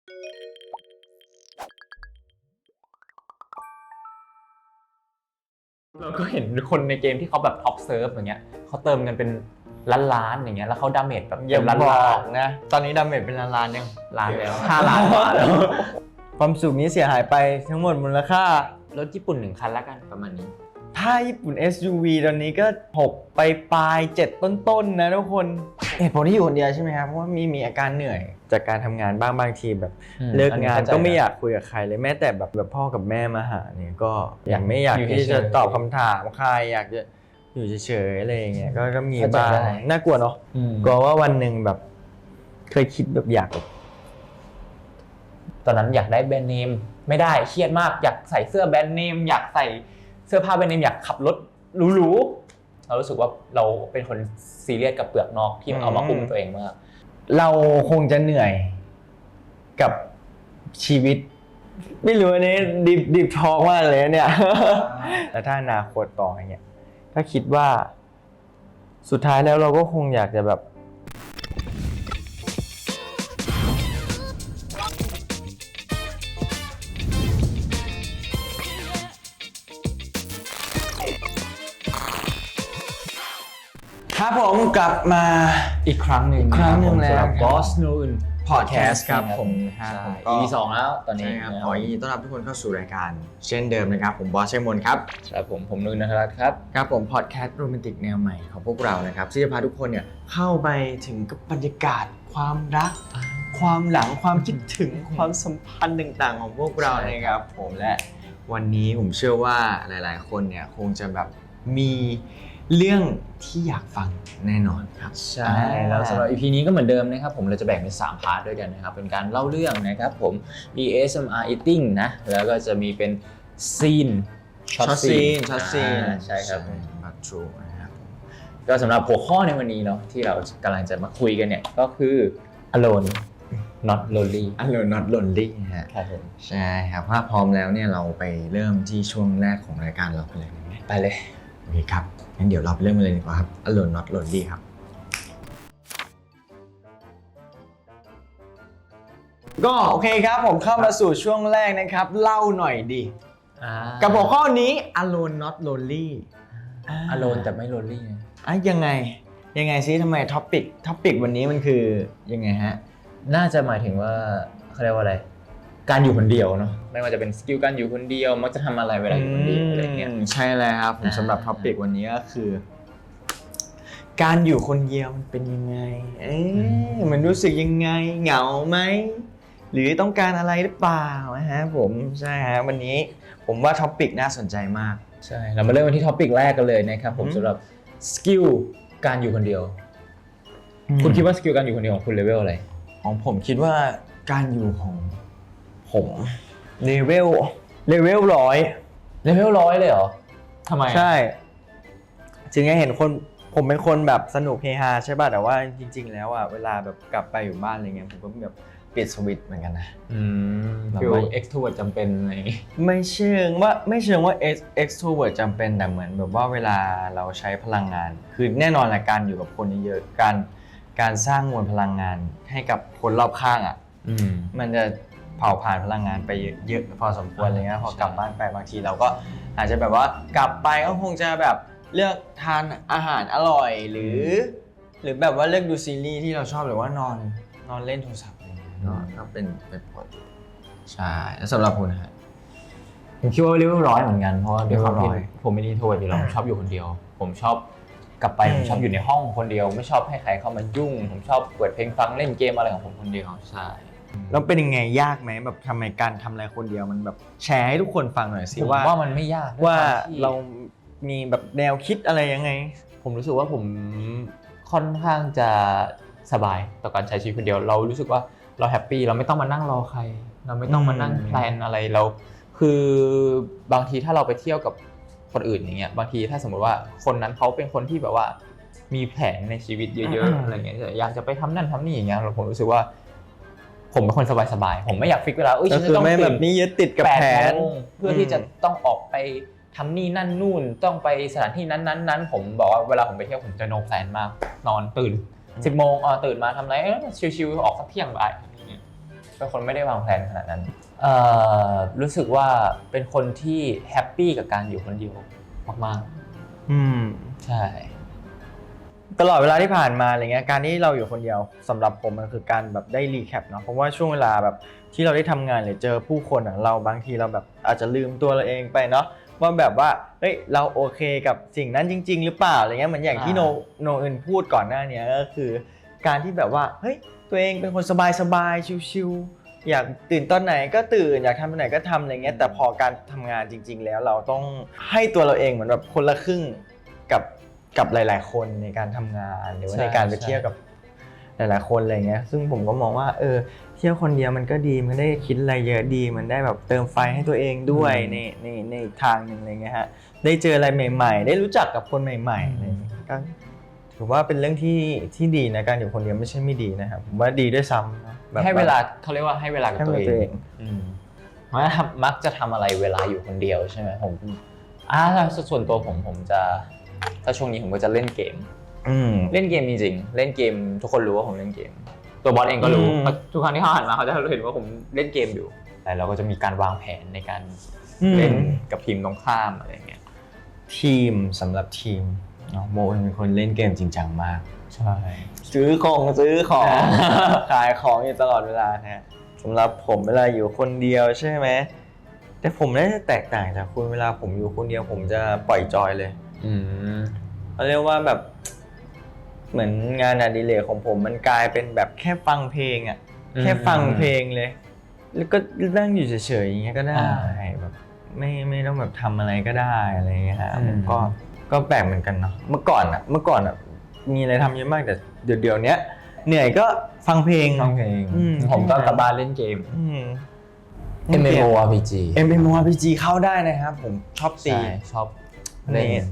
เราก็เห็นคนในเกมที่เขาแบบท็อปเซิร์ฟอย่างเงี้ยเขาเติมกันเป็นล้านๆอย่างเงี้ยแล้วเขาดาเมจแบบอย่าเป็นล้าน บอกนะตอนนี้ดาเมจเป็นล้านๆยัง ล้านแล้ว5 ล้านกว่าแล้ว ความสุขนี้เสียหายไปทั้งหมดมูลค่าร ถญี่ปุ่น1 คันแล้วกันประมาณนี้ ถ้าญี่ปุ่น SUV ตอนนี้ก็6ปลาย7ต้นๆนะทุกคนเหตุผลที่อยู่คนเดียวใช่ไหมครับเพราะว่ามีอาการเหนื่อยจากการทำงานบางทีแบบเลิกงานก็ไม่อยากคุยกับใครเลยแม้แต่แบบพ่อกับแม่มาหาเนี่ยก็ยังไม่อยากที่จะตอบคำถามใครอยากจะอยู่เฉยๆอะไรอย่างเงี้ยก็มีบ้างน่ากลัวเนาะกลัวว่าวันหนึ่งแบบเคยคิดแบบอยากตอนนั้นอยากได้แบรนด์เนมไม่ได้เครียดมากอยากใส่เสื้อแบรนด์เนมอยากใส่เสื้อผ้าแบรนด์เนมอยากขับรถหรูๆเรารู้สึกว่าเราเป็นคนซีเรียสกับเปลือกนอกที่เอามาคุมตัวเองมาก เราคงจะเหนื่อยกับชีวิตไม่รู้อันนี้ดิบทองมากเลยเนี่ย แต่ถ้าอนาคตต่ออย่างเงี้ยถ้าคิดว่าสุดท้ายแล้วเราก็คงอยากจะแบบครับผมกลับมาอีกครั้งหนึ่งแล้ว Boss Noon Podcast ครับผม ใช่ EP 2แล้วตอนนี้ ใช่ครับขอยินดีต้อนรับทุกคนเข้าสู่รายการเช่นเดิมนะครับผมบอสชัยมนครับ ครับผมนุ่นนทรัตน์ครับ ครับผมพอดแคสต์โรแมนติกแนวใหม่ของพวกเรานะครับที่จะพาทุกคนเนี่ยเข้าไปถึงกับบรรยากาศความรักความหลังความคิดถึงความสัมพันธ์ต่างๆของพวกเรานะครับผมและวันนี้ผมเชื่อว่าหลายๆคนเนี่ยคงจะแบบมีเรื่องที่อยากฟังแน่นอนครับใช่แล้วสำหรับ EP นี้ก็เหมือนเดิมนะครับผมเราจะแบ่งเป็น3 พาร์ทด้วยกันนะครับเป็นการเล่าเรื่องนะครับผม ASMR eating นะแล้วก็จะมีเป็นซีนช็อตซีนใช่ครับ บัตรทรูนะครับ ก็สำหรับหัวข้อในวันนี้เนาะที่เรากำลังจะมาคุยกันเนี่ยก็คือ alone not lonely Alone Not Lonely นะฮะ ครับผม ใช่ครับถ้าพร้อมแล้วเนี่ยเราไปเริ่มที่ช่วงแรกของรายการเราไปเลยไหม ไปเลย โอเคครับงั้นเดี๋ยวเราไปเริ่มกันเลยดีกว่าครับ Alone Not Lonely ครับก็โอเคครับผมเข้ามาสู่ช่วงแรกนะครับเล่าหน่อยดิกับหัวข้อนี้ Alone Not Lonely alone แต่ไม่ lonely ไง ยังไงซิทำไมท็อปิกวันนี้มันคือยังไงฮะน่าจะหมายถึงว่าเขาเรียกว่าอะไรการอยู่คนเดียวเนาะไม่ว่าจะเป็นสกิลการอยู่คนเดียวมักจะทำอะไรเวลาอยู่คนเดียวอะไรเงี้ยใช่เลยครับผมสำหรับท็อปิกวันนี้ก็คือการอยู่คนเดียวมันเป็นยังไงมันรู้สึกยังไงเหงาไหมหรือต้องการอะไรหรือเปล่านะฮะผมใช่ฮะวันนี้ผมว่าท็อปิกน่าสนใจมากใช่เรามาเริ่มกันที่ท็อปิกแรกกันเลยนะครับผมสำหรับสกิลการอยู่คนเดียวคุณคิดว่าสกิลการอยู่คนเดียวของคุณเลเวลอะไรของผมคิดว่าการอยู่ของผมเลเวล100เลเวล100เลยเหรอทำไมใช่จึงให้เห็นคนผมเป็นคนแบบสนุกเฮฮาใช่ป่ะแต่ว่าจริงๆแล้วอ่ะเวลาแบบกลับไปอยู่บ้านอะไรเงี้ยผมก็แบบปิดสวิตช์เหมือนกันนะฟิล extrovert จำเป็นอะไรอย่างงี้ไม่เชิงว่า extrovert จำเป็นแต่เหมือนแบบว่าเวลาเราใช้พลังงานคือแน่นอนแหละการอยู่กับคนเยอะๆการสร้างมวลพลังงานให้กับคนรอบข้างอ่ะมันจะเผาผ่านพลังงานไปเยอะพอสมควรเลยนะพอกลับบ้านไปบางทีเราก็อาจจะแบบว่ากลับไปก็คงจะแบบเลือกทานอาหารอร่อยหรือแบบว่าเลือกดูซีรีส์ที่เราชอบหรือว่านอนเล่นโทรศัพท์อะไรอย่างเงี้ยก็เป็นผลใช่แล้วสำหรับคุณฮะผมคิดว่าเลเวล100เหมือนกันเพราะด้วยความที่ผมเป็นintrovertอยู่แล้วผมชอบอยู่คนเดียวผมชอบกลับไปผมชอบอยู่ในห้องคนเดียวไม่ชอบให้ใครเข้ามายุ่งผมชอบเปิดเพลงฟังเล่นเกมอะไรของผมคนเดียวใช่แล้วเป็นยังไงยากไหมแบบทำไมการทำอะไรคนเดียวมันแบบแชร์ให้ทุกคนฟังหน่อยสิว่ามันไม่ยากว่าเรามีแบบแนวคิดอะไรยังไงผมรู้สึกว่าผมค่อนข้างจะสบายต่อการใช้ชีวิตคนเดียวเรารู้สึกว่าเราแฮปปี้เราไม่ต้องมานั่งรอใครเราไม่ต้องมานั่งแพลนอะไรเราคือบางทีถ้าเราไปเที่ยวกับคนอื่นอย่างเงี้ยบางทีถ้าสมมติว่าคนนั้นเขาเป็นคนที่แบบว่ามีแผนในชีวิตเยอะๆอะไรเงี้ยอยากจะไปทำนั่นทำนี่อย่างเงี้ยผมรู้สึกว่าผมเป็นคนสบายๆผมไม่อยากฟิกเวลาฉันจะต้องแบบนี้ยึดติดกับแผนเพื่อที่จะต้องออกไปทำนี่นั่นนู่นต้องไปสถานที่นั้นผมบอกว่าเวลาผมไปเที่ยวผมจะโนแพลนมากนอนตื่น10 โมงตื่นมาทำอะไรชิวๆออกสักเที่ยงบ่าย เป็นคนไม่ได้วางแผนขนาดนั้นรู้สึกว่าเป็นคนที่แฮปปี้กับการอยู่คนเดียวมากๆใช่ตลอดเวลาที่ผ่านมาอะไรเงี้ยการที่เราอยู่คนเดียวสำหรับผมมันคือการแบบได้รีแคปเนาะเพราะว่าช่วงเวลาแบบที่เราได้ทำงานหรือเจอผู้คนเราบางทีเราแบบอาจจะลืมตัวเราเองไปเนาะว่าแบบว่าเฮ้ยเราโอเคกับสิ่งนั้นจริงๆหรือเปล่าอะไรเงี้ยเหมือนอย่างที่โนอื่นพูดก่อนหน้านี้ก็คือการที่แบบว่าเฮ้ยตัวเองเป็นคนสบายๆชิลๆอยากตื่นตอนไหนก็ตื่นอยากทำตอนไหนก็ทำอะไรเงี้ยแต่พอการทำงานจริงๆแล้วเราต้องให้ตัวเราเองเหมือนแบบคนละครึ่งกับหลายๆคนในการทำงานหรือว่าในการไปเที่ยวกับหลายๆคนอะไรเงี้ยซึ่งผมก็มองว่าเที่ยวคนเดียวมันก็ดีมันได้คิดอะไรเยอะดีมันได้แบบเติมไฟให้ตัวเองด้วยในทางหนึ่งอะไรเงี้ยฮะได้เจออะไรใหม่ๆได้รู้จักกับคนใหม่ๆอะไรก็ถือว่าเป็นเรื่องที่ดีนะการอยู่คนเดียวไม่ใช่ไม่ดีนะครับผมว่าดีด้วยซ้ำให้เวลาเขาเรียกว่าให้เวลากับตัวเองมักจะทำอะไรเวลาอยู่คนเดียวใช่ไหมผมส่วนตัวผมจะถ้าช่วงนี้ผมก็จะเล่นเกมเล่นเกมจริงๆเล่นเกมทุกคนรู้ว่าผมเล่นเกมตัวบอสเองก็รู้ทุกครั้งที่เขาหันมาเขาจะเห็นว่าผมเล่นเกมอยู่แต่เราก็จะมีการวางแผนในการเล่นกับทีมตรงข้ามอะไรเงี้ยทีมสำหรับทีมโมเป็นคนเล่นเกมจริงจังมากใช่ซื้อของ ขายของอยู่ตลอดเวลาฮะสำหรับผมเวลาอยู่คนเดียวใช่ไหมแต่ผมน่าจะแตกต่างจากคุณเวลาผมอยู่คนเดียวผมจะปล่อยจอยเลยเขาเรียกว่าแบบเหมือนงานอดิเรกของผมมันกลายเป็นแบบแค่ฟังเพลงอ่ะแค่ฟังเพลงเลยแล้วก็นั่งอยู่เฉยๆอย่างเงี้ยก็ได้แบบไม่ต้องแบบทำอะไรก็ได้อะไรเงี้ยฮะก็แปลกเหมือนกันเนาะเมื่อก่อนมีอะไรทำเยอะมากแต่เดี๋ยวนี้เหนื่อยก็ฟังเพลงผมก็กลับบ้านเล่นเกมMMORPG เข้าได้นะครับผมชอบตีชอบเล่น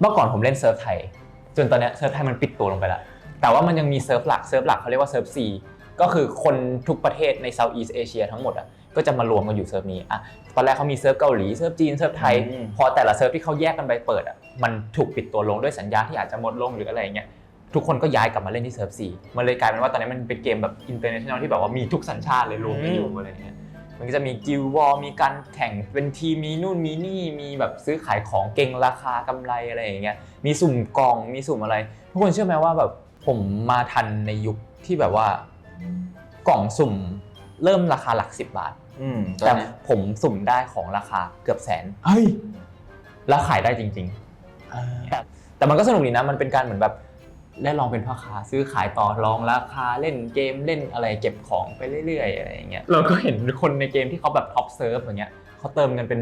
เมื่อก่อนผมเล่นเซิร์ฟไทยจนตอนนี้เซิร์ฟไทยมันปิดตัวลงไปแล้วแต่ว่ามันยังมีเซิร์ฟหลักเขาเรียกว่าเซิร์ฟ C ก็คือคนทุกประเทศใน Southeast Asia ทั้งหมดก็จะมารวมกันอยู่เซิร์ฟนี้ตอนแรกเขามีเซิร์ฟเกาหลีเซิร์ฟจีนเซิร์ฟไทยพอแต่ละเซิร์ฟที่เขาแยกกันไปเปิดมันถูกปิดตัวลงด้วยสัญญาที่อาจจะหมดลงหรืออะไรอย่างเงี้ยทุกคนก็ย้ายกลับมาเล่นที่เซิร์ฟ C มันเลยกลายเป็นว่าตอนนี้มันเป็นเกมแบบ international ที่แบบว่ามีทุกสัญชาติเลยรวมกันอยู่อะไรอย่างเงี้ยมันก็จะมีกิลด์วอร์มีการแข่งเป็นทีมมีนู่นมีนี่มีแบบซื้อขายของเก่งราคากำไรอะไรอย่างเงี้ยมีสุ่มกล่องมีสุ่มอะไรทุกคนเชื่อไหมว่าแบบผมมาทันในยุคที่แบบว่ากล่องสุ่มเริ่มราคาหลัก10 บาทแต่ผมสุ่มได้ของราคาเกือบแสนเฮ้ยแล้วขายได้จริงๆแต่มันก็สนุกดีนะมันเป็นการเหมือนแบบได้ลองเป็นพ่อค้าซื้อขายต่อรองราคาเล่นเกมเล่นอะไรเก็บของไปเรื่อยๆอะไรอย่างเงี้ยเราก็เห็นคนในเกมที่เขาแบบท็อปเซิร์ฟอย่างเงี้ยเขาเติมเงินเป็น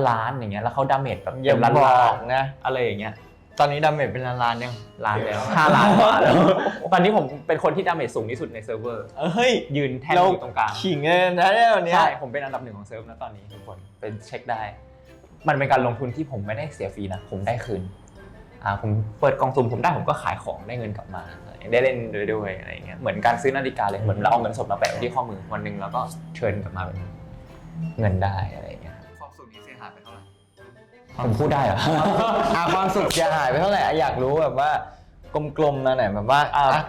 ล้านๆอย่างเงี้ยแล้วเขาดาเมจแบบเป็นล้านๆนะอะไรอย่างเงี้ยตอนนี้ดาเมจเป็นล้านยังล้านแล้ว5 ล้านกว่าแล้วตอนนี้ผมเป็นคนที่ดาเมจสูงที่สุดในเซิร์ฟเวอร์ยืนแท่นอยู่ตรงกลางขิงเลยนะเนี่ยวันนี้ใช่ผมเป็นอันดับ1ของเซิร์ฟนะตอนนี้ทุกคนเป็นเช็คได้มันเป็นการลงทุนที่ผมไม่ได้เสียฟรีนะผมได้คืนผมเปิดกล่องสุ่มผมได้ผมก็ขายของได้เงินกลับมาได้เล่นด้วยอะไรอย่างเงี้ยเหมือนการซื้อนาฬิกาเลยเหมือนเราเอาเงินสดมาแปะไว้ที่ข้อมือวันนึงแล้วก็เชิญกลับมาเป็นเงินได้อะไรอย่างเงี้ยความสุขนี้เสียหายไปเท่าไหร่ผมพูดได้เหรอความสุขเสียหายไปเท่าไหร่อยากรู้แบบว่ากลมๆมาหน่อยแบบว่า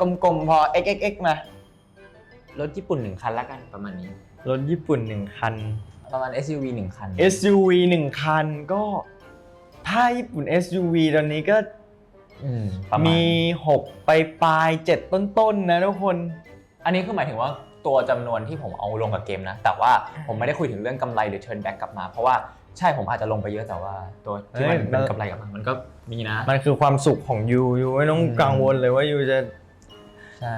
กลมๆพอ xxx มารถญี่ปุ่น1 คันละกันประมาณนี้รถญี่ปุ่น1 คันประมาณ SUV 1 คัน SUV 1 คันก็ถ้าญี่ปุ่น SUV ตอนนี้ก็มี6ปลาย7ต้นๆนะทุกคนอันนี้คือหมายถึงว่าตัวจำนวนที่ผมเอาลงกับเกมนะแต่ว่าผมไม่ได้คุยถึงเรื่องกำไรหรือ turn back กลับมาเพราะว่าใช่ผมอาจจะลงไปเยอะแต่ว่าตัวที่มันเป็นกำไรกลับมามันก็มีนะมันคือความสุขของยูไม่ต้องกังวลเลยว่ายูจะ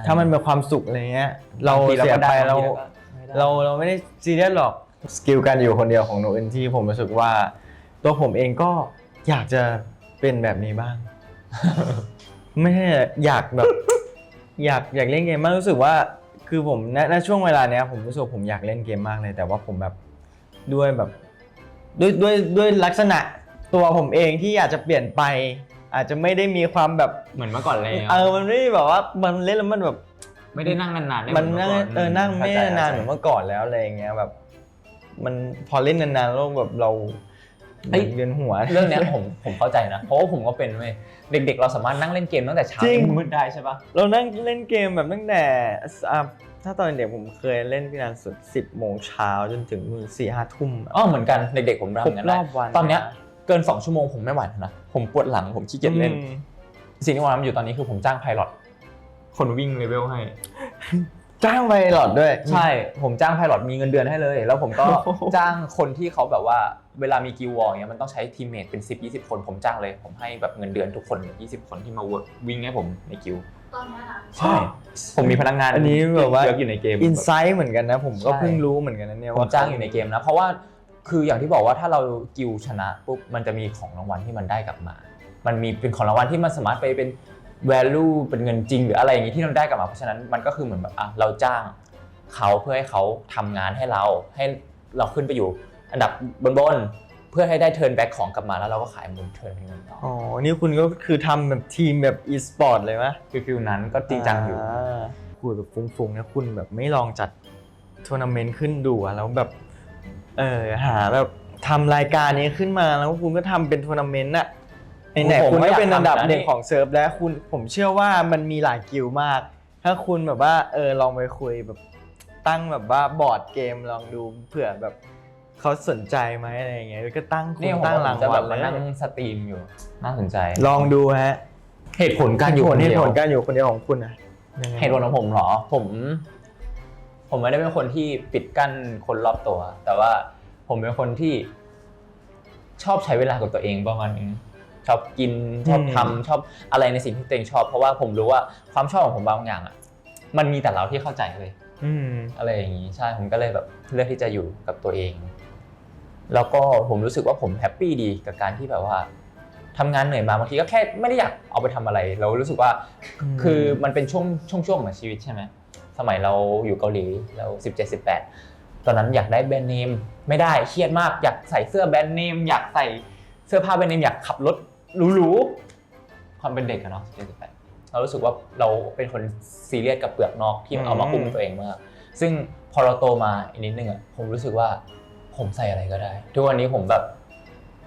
ถ้ามันเป็นความสุขอะไรเงี้ยเราเสียไปเราไม่ได้ซีเรียสหรอกสกิลการอยู่คนเดียวของโนเอ็นที่ผมรู้สึกว่าตัวผมเองก็อยากจะเป็นแบบนี้บ้างไม่ใช่อยากแบบอยากเล่นเกมมากรู้สึกว่าคือผมณช่วงเวลาเนี้ยผมรู้สึกผมอยากเล่นเกมมากเลยแต่ว่าผมแบบด้วยลักษณะตัวผมเองที่อยากจะเปลี่ยนไปอาจจะไม่ได้มีความแบบเหมือนเมื่อก่อนเลยมันไม่แบบว่ามันเล่นแล้วมันแบบไม่ได้นั่งนานๆมันนั่งไม่นานเหมือนเมื่อก่อนแล้วอะไรอย่างเงี้ยแบบมันพอเล่นนานๆแล้วแบบเราเวียนหัวเรื่องนี้ผมเข้าใจนะเพราะว่าผมก็เป็นเว้ยเด็กๆเราสามารถนั่งเล่นเกมตั้งแต่เช้ามืดได้ใช่ปะเรานั่งเล่นเกมแบบตั้งแต่ ถ้าตอนเด็กผมเคยเล่นพี่นานสุด10 โมงเช้าจนถึง4-5 ทุ่ม อ๋อเหมือนกันเด็กๆผม ครบ ทำกัน ร ได้ อบวัน ตอนเนี้ยเกิน2 ชั่วโมงผมไม่ไหวแล้วนะผมปวดหลังผมขี้เกียจเล่น สิ่งที่ผมทำอยู่ตอนนี้คือผมจ้างไพลอตคนวิ่งเลเวลให้ จ้างไปหลอดด้วย ใช่ผมจ้างไพลอตมีเงินเดือนให้เลย แล้วผมก็ โอ้โห จ้างคนที่เขาแบบว่าเวลามีกิลด์วอร์อย่างเงี้ยมันต้องใช้ทีมเมทเป็น10-20 คนผมจ้างเลยผมให้แบบเงินเดือนทุกคน20 คนที่มาวิ่งให้ผมในกิลด์ ตอนเนี้ยนะ ใช่ผมมีพนักงาน อันนี้แบบว่า เยอะอยู่ในเกม อินไซต์เหมือนกันนะผมก็ ใช่ เพิ่งรู้เหมือนกันนะเนี่ย ผม ว่า จ้างอยู่ในเกมนะเพราะว่าคืออย่างที่บอกว่าถ้าเรากิลด์ชนะปุ๊บมันจะมีของรางวัลที่มันได้กลับมา มันมีเป็นของรางวัลที่มันสามารถไปเป็น value เป็นเงินจริงหรืออะไรอย่างงี้ที่เราได้กลับมาเพราะฉะนั้นมันก็คือเหมือนแบบเราจ้างเขาเพื่อให้เขาทำงานให้เราขึ้นไปอยู่อันดับบนๆเพื่อให้ได้เทิร์นแบ็กของกลับมาแล้วเราก็ขายมูลเทิร์นเป็นเงินต่อ อ๋อนี่คุณก็คือทำแบบทีมแบบอีสปอร์ตเลยไหม ฟิลนั้นก็จริงจังอยู่ คุยแบบฟุ้งๆนะคุณแบบไม่ลองจัดทัวร์นาเมนต์ขึ้นดูอะแล้วแบบหาแบบทำรายการนี้ขึ้นมาแล้วคุณก็ทำเป็นทัวร์นาเมนต์อะไหนๆคุณก็เป็นอันดับหนึ่งของเซิร์ฟแล้วคุณผมเชื่อว่ามันมีหลายกิลด์มาก ถ้าคุณแบบว่าลองไปคุยแบบตั้งแบบว่าบอร์ดเกมลองดูเผื่อแบบเขาสนใจไหมอะไรอย่างเงี้ยก็ตั้งคุณ นี่ผม ตั้ง ว่าร าง จะ วั แบ ล บ เล มาย นั่งสตรีมอยู่น่าสนใจ ลองดูฮะ เหตุผลการอยู่คน เห เดี ตุ ยว ผลการอยู่คนเดียวของคุณอะยังไง เหตุผลของผมเหรอผมไม่ได้เป็นคนที่ปิดกั้นคนรอบตัว แต่ว่าผมเป็นคนที่ชอบใช้เวลากับตัวเองประมาณนึงชอบกินชอบทำชอบอะไรในสิ่งที่ตัวเองชอบเพราะว่าผมรู้ว่าความชอบของผมบางอย่างอ่ะมันมีแต่เราที่เข้าใจเลย อะไรอย่างนี้ใช่ผมก็เลยแบบเลือกที่จะอยู่กับตัวเอง แล้วก็ผมรู้สึกว่าผมแฮปปี้ดีกับการที่แบบว่าทำงานเหนื่อยมาบางทีก็แค่ไม่ได้อยากเอาไปทำอะไรเรารู้สึกว่าคือมันเป็นช่วงของชีวิตใช่ไหมสมัยเราอยู่เกาหลีเรา17-18ตอนนั้นอยากได้แบรนด์เนมไม่ได้เครียดมากอยากใส่เสื้อแบรนด์เนมอยากใส่เสื้อผ้าแบรนด์เนมอยากขับรถหรูๆความเป็นเด็กอะเนาะ17-18เรารู้สึกว่าเราเป็นคนซีเรียสกับเปลือกนอกที่เอามาคุมตัวเองมากซึ่งพอเราโตมาอีกนิดนึงอ่ะผมรู้สึกว่าผมใส่อะไรก็ได้ทุกวันนี้ผมแบบ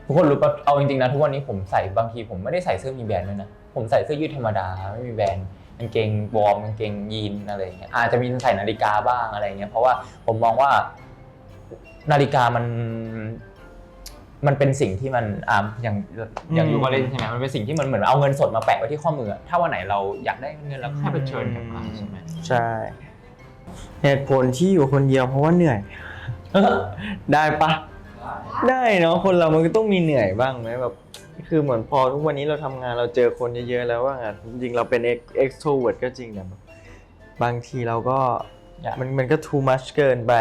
ทุกคนรู้ป่ะเอาจริงๆนะทุกวันนี้ผมใส่บางทีผมไม่ได้ใส่เสื้อมีแบรนด์ด้วยนะผมใส่เสื้อยืดธรรมดาไม่มีแบรนด์กางเกงวอร์มกางเกงยีนอะไรอย่างเงี้ยอาจจะมีใส่นาฬิกาบ้างอะไรอย่างเงี้ยเพราะว่าผมมองว่านาฬิกามันเป็นสิ่งที่มันอย่างยูก็เล่นใช่ไหมมันเป็นสิ่งที่มันเหมือนเอาเงินสดมาแปะไว้ที่ข้อมือถ้าวันไหนเราอยากได้เงินเราแค่ไปเชิญกลับมาใช่ไหม ใช่เหตุผลที่อยู่คนเดียวเพราะว่าเหนื่อย ได้ปะได้เนาะคนเรามันก็ต้องมีเหนื่อยบ้างไหมแบบคือเหมือนพอทุกวันนี้เราทำงานเราเจอคนเยอะๆแล้วว่าจริงๆเราเป็น extrovert ก็จริงแต่แบบบางทีเราก็มันก็ too much เกินไป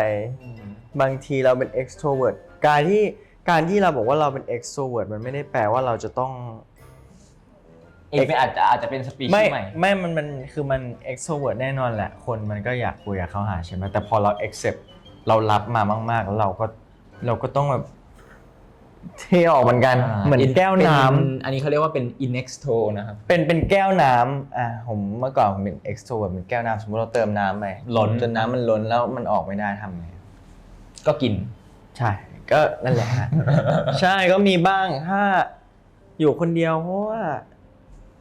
บางทีเราเป็น extrovert การที่เราบอกว่าเราเป็น extrovert มันไม่ได้แปลว่าเราจะต้องอาจจะเป็นสปีชีส์ใหม่ไม่มันคือมัน extrovert แน่นอนแหละคนมันก็อยากคุยกับเขาหาใช่ไหมแต่พอเรา accept เรารับมามากๆแล้วเราก็ต้องแบบเทออกเหมือนกันเหมือนแก้วน้ำอันนี้เขาเรียกว่าเป็น inextro นะครับเป็นแก้วน้ำผมเมื่อก่อนผมเป็น extrovert เป็นแก้วน้ำสมมติเราเติมน้ำไปล้นจนน้ำมันล้นแล้วมันออกไม่ได้ทำไงก็กินใช่ก็นั่นแหละฮะ ใช่ก็มีบ้างถ้าอยู่คนเดียวเพราะว่า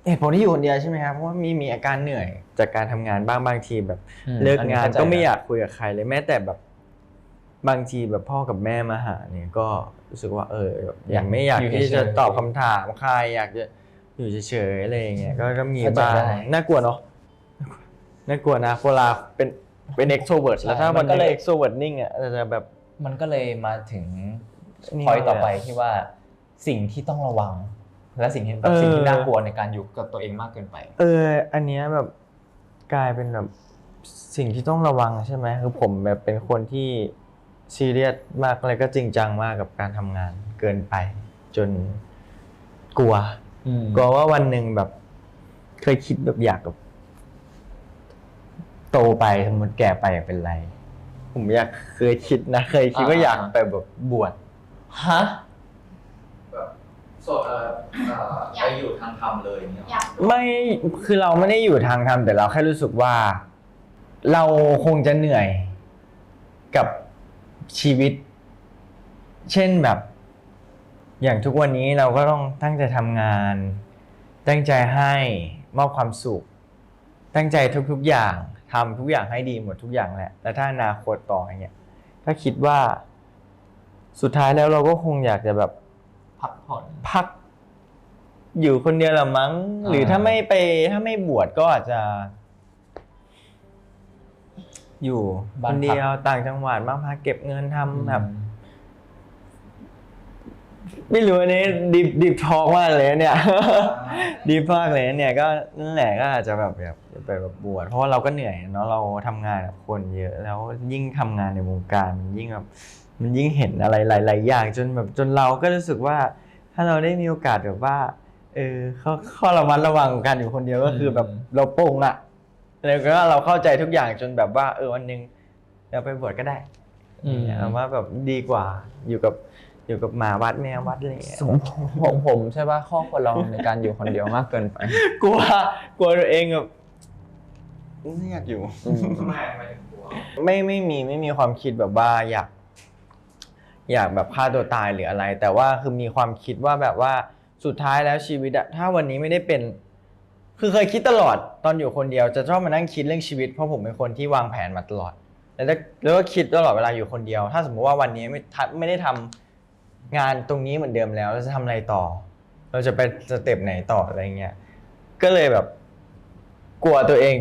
เหตุผลที่อยู่คนเดียวใช่ไหมครับเพราะว่ามีอาการเหนื่อยจากการทำงานบางทีแบบเลิกงานก็ไม่อยากคุยกับใครเลยแม้แต่แบบบางทีแบบพ่อกับแม่มาหาเนี่ยก็รู้สึกว่าอย่างไม่อยากที่จะตอบคำถามใครอยากจะอยู่เฉยๆอะไรอย่างเงี้ยก็มีบ้างน่ากลัวเนาะน่ากลัวนะเวลาเป็น extrovert แล้วถ้ามันก็เลย extrovert นิ่งอ่ะจะแบบมันก็เลยมาถึง point ต่อไปที่ว่าสิ่งที่ต้องระวังและสิ่งที่น่ากลัวในการอยู่กับตัวเองมากเกินไปอันเนี้ยแบบกลายเป็นแบบสิ่งที่ต้องระวังใช่ไหมคือผมแบบเป็นคนที่ซีเรียสมากเลยก็จริงจังมากกับการทำงานเกินไปจนกลัวว่าวันหนึ่งแบบเคยคิดแบบอยากแบบโตไปสมมติแก่ไปอยากเป็นไรผมเคยคิดนะเคยคิดว่าอยากไปแบบบวชฮะแบบไปอยู่ทางธรรมเลยเนี่ยไม่คือเราไม่ได้อยู่ทางธรรมแต่เราแค่รู้สึกว่าเราคงจะเหนื่อยกับชีวิตเช่นแบบอย่างทุกวันนี้เราก็ต้องตั้งใจทำงานตั้งใจให้มอบความสุขตั้งใจทุกๆอย่างท ทำทุกอย่างให้ดีหมดทุกอย่างแหละแต่ถ้าอนาคตต่ออย่างเงี้ยถ้าคิดว่าสุดท้ายแล้วเราก็คงอยากจะแบบ พักผ่อน พักอยู่คนเดียวละมั้ง หรือถ้าไม่บวชก็อาจจะ อยู่คนเดียวต่างจังหวัดบ้างพักเก็บเงินทำแบบ ไม่รู้อันนี้ดิฟทอล์กมากเลยเนี่ยดิฟมากเลยเนี่ยก็นั่นแหละก็อาจจะแบบไปแบบบวชเพราะว่าเราก็เหนื่อยเนาะเราทำงานกับคนเยอะแล้วยิ่งทำงานในวงการมันยิ่งแบบมันยิ่งเห็นอะไรหลายๆอย่างจนเราก็รู้สึกว่าถ้าเราได้มีโอกาสแบบว่าข้อระมัดระวังกันอยู่คนเดียวก็คือแบบเราโปร่งอะแล้วก็เราเข้าใจทุกอย่างจนแบบว่าวันนึงเราไปบวชก็ได้ว่าแบบดีกว่าอยู่กับหมาวัดแมววัดอะไรอย่างเงี้ย ผมใช่ป่ะข้อควรระวังในการอยู่คนเดียวมากเกินไป กลัวตัวเองแบบไม่อยากอยู่ ทำไมถึงกลัว ไม่มีความคิดแบบว่าอยากแบบฆ่าตัวตายหรืออะไร แต่ว่าคือมีความคิดว่าแบบว่าสุดท้ายแล้วชีวิตอะถ้าวันนี้ไม่ได้เป็นคือเคยคิดตลอดตอนอยู่คนเดียวจะชอบมานั่งคิดเรื่องชีวิตเพราะผมเป็นคนที่วางแผนมาตลอดแล้วก็คิดตลอดเวลาอยู่คนเดียว ถ้าสมมติว่าวันนี้ไม่ได้ทำงานตรงนี้เหมือนเดิมแล้วเราจะทำอะไรต่อ เราจะไปสเต็ปไหนต่ออะไรเงี้ยก็เลยแบบกลัวตัวเอง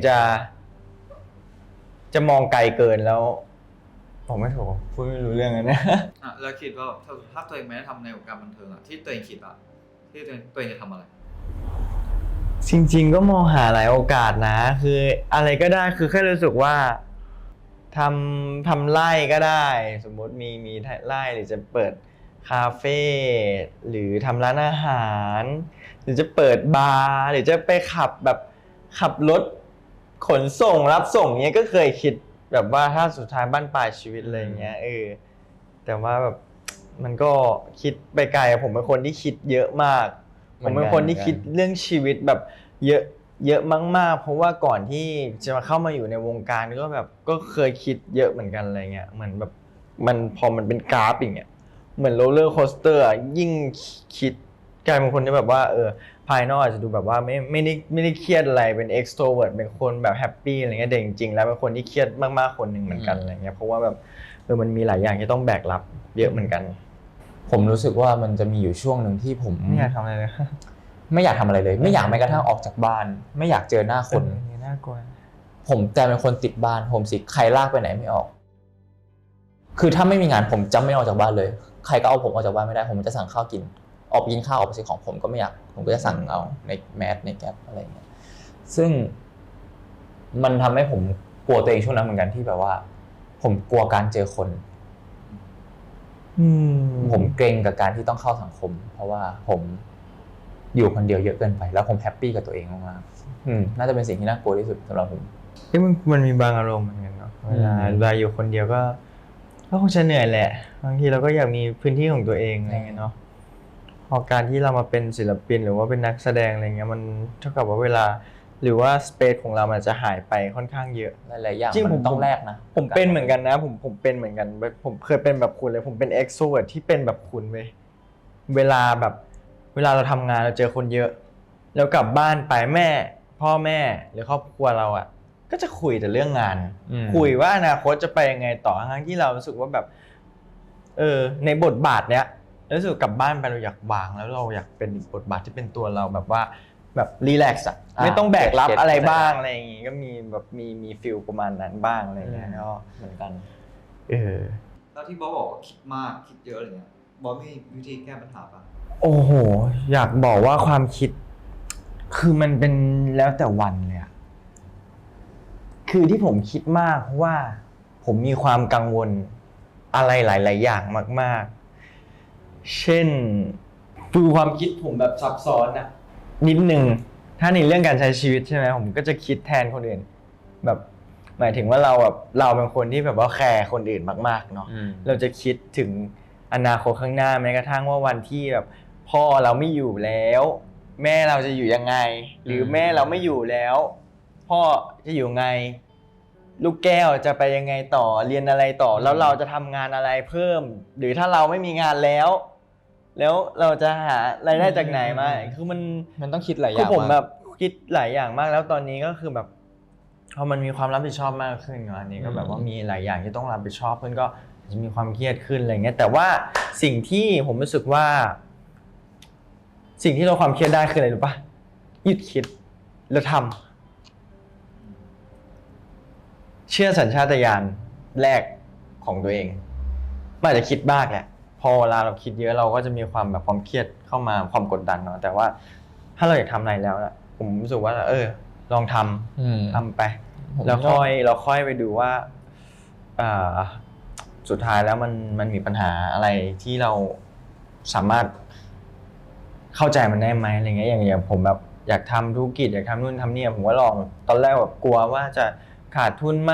จะมองไกลเกินแล้วผมไม่ถูกพูดไม่รู้เรื่องนะ แล้วคิดว่าถ้าตัวเองไม่ได้ทำในวงการบันเทิงที่ตัวเองคิดที่ตัวเองจะทำอะไร จริงๆก็มองหาหลายโอกาสนะคืออะไรก็ได้คือแค่รู้สึกว่าทำไร่ก็ได้ สมมติมีไร่หรือจะเปิดคาเฟ่หรือทำร้านอาหารหรือจะเปิดบาร์หรือจะไปขับรถขนส่งรับส่งเนี้ยก็เคยคิดแบบว่าถ้าสุดท้ายบั้นปลายชีวิตอะไรเงี้ยแต่ว่าแบบมันก็คิดไปไกลผมเป็นคนที่คิดเยอะมากผมเป็นคนที่คิดเรื่องชีวิตแบบเยอะมากๆเพราะว่าก่อนที่จะมาเข้ามาอยู่ในวงการก็เคยคิดเยอะเหมือนกันอะไรเงี้ยเหมือนแบบพอมันเป็นกราฟอย่างเงี้ยเหมือนโรลเลอร์โคสเตอร์ยิ่งคิดกลายเป็นคนที่แบบว่าภายนอกอาจจะดูแบบว่าไม่ได้เครียดอะไรเป็น extrovert เป็นคนแบบแฮปปี้อะไรเงี้ยแต่จริงๆแล้วเป็นคนที่เครียดมากๆคนหนึ่งเหมือนกันอะไรเงี้ยเพราะว่าแบบมันมีหลายอย่างที่ต้องแบกรับเยอะเหมือนกัน ผมรู้สึกว่ามันจะมีอยู่ช่วงหนึ่งที่ผม ไม่อยากทำอะไรเลย ไม่อยากทำอะไรเลย ไม่อยากแม้กระทั่งออกจากบ้าน ไม่อยากเจอหน้าคน น่ากลัว ผมแต่เป็นคนติดบ้านโฮมซิกใครลากไปไหนไม่ออก คือถ้าไม่มีงานผมจะไม่ออกจากบ้านเลย ใครก็เอาผมออกจากบ้านไม่ได้ผมจะสั่งข้าวกินออกไปกินข้าวออกไปซื้อของผมก็ไม่อยากผมก็จะสั่งเอาในแมสในแก๊ปอะไรอย่างเงี้ยซึ่งมันทำให้ผมกลัวตัวเองช่วงนั้นเหมือนกันที่แบบว่า ผมกลัวการเจอคนผมเกรงกับการที่ต้องเข้าสังคม เพราะว่าผมอยู่คนเดียวเยอะเกินไปแล้วผมแฮปปี้กับตัวเองมากๆน่าจะเป็นสิ่งที่น่ากลัวที่สุดสำหรับผมมันมีบางอารมณ์เหมือนกันเนาะเวลาอยู่คนเดียวก็คงจะเหนื่อยแหละบางทีเราก็อยากมีพื้นที่ของตัวเองอะไรเงี้ยเนาะพอการที่เรามาเป็นศิลปินหรือว่าเป็นนักแสดงอะไรเงี้ยมันเท่ากับว่าเวลาหรือว่าสเปซของเรามันจะหายไปค่อนข้างเยอะหลายๆอย่างจริงผมต้องแลกนะผมเป็นเหมือนกันนะผมเป็นเหมือนกันผมเคยเป็นแบบคุณเลยผมเป็น extrovert ที่เป็นแบบคุณเว้ยเวลาเราทำงานเราเจอคนเยอะแล้วกลับบ้านไปพ่อแม่หรือครอบครัวเราอ่ะก็จะคุยแต่เรื่องงานคุยว่าอนาคตจะไปยังไงต่อทั้งที่เรารู้สึกว่าแบบในบทบาทเนี้ยรู้สึกกลับบ้านไปเราอยากวางแล้วเราอยากเป็นบทบาทที่เป็นตัวเราแบบว่าแบบรีแลกซ์อ่ะไม่ต้องแบกรับอะไรบ้างอะไรอย่างงี้ก็มีแบบมีฟีลประมาณนั้นบ้างอะไรเงี้ยก็เหมือนกันแล้วที่บอสบอกว่าคิดมากคิดเยอะอะไรเงี้ยบอสมีวิธีแก้ปัญหาป่ะโอ้โหอยากบอกว่าความคิดคือมันเป็นแล้วแต่วันเลยอะคือที่ผมคิดมากเพราะว่าผมมีความกังวลอะไรหลายๆอย่างมากๆเช่นคือความคิดผมแบบซับซ้อนอะนิดนึงถ้าในเรื่องการใช้ชีวิตใช่ไหมผมก็จะคิดแทนคนอื่นแบบหมายถึงว่าเราเป็นคนที่แบบว่าแคร์คนอื่นมากๆเนาะเราจะคิดถึงอนาคตข้างหน้าแม้กระทั่งว่าวันที่แบบพ่อเราไม่อยู่แล้วแม่เราจะอยู่ยังไงหรือแม่เราไม่อยู่แล้วพ่อจะอยู่ไงลูกแก้วจะไปยังไงต่อเรียนอะไรต่อแล้วเราจะทำงานอะไรเพิ่มหรือถ้าเราไม่มีงานแล้วเราจะหารายได้จากไหนมาคือมันต้องคิดหลายอย่างคือผมแบบคิดหลายอย่างมากแล้วตอนนี้ก็คือแบบ พอมันมีความรับผิดชอบมากขึ้นเนาะอันนี้ก็แบบว่ามีหลายอย่างที่ต้องรับผิดชอบขึ้นก็จะมีความเครียดขึ้นอะไรเงี้ยแต่ว่าสิ่งที่ผมรู้สึกว่าสิ่งที่เราความเครียดได้คืออะไรรู้ปะหยุดคิดแล้วทำเชื่อสัญชาตญาณแรกของตัวเองมันอาจจะคิดบ้างแหละพอเวลาเราคิดเยอะเราก็จะมีความแบบความเครียดเข้ามาความกดดันเนาะแต่ว่าถ้าเราอยากทำอะไรแล้วนะผมรู้สึกว่าลองทำไปแล้วค่อยไปดูว่าสุดท้ายแล้วมันมีปัญหาอะไรที่เราสามารถเข้าใจมันได้ไหมอะไรเงี้ยอย่างผมแบบอยากทำธุรกิจอยากทำนู่นทำนี่ผมก็ลองตอนแรกแบบกลัวว่าจะขาดทุนไหม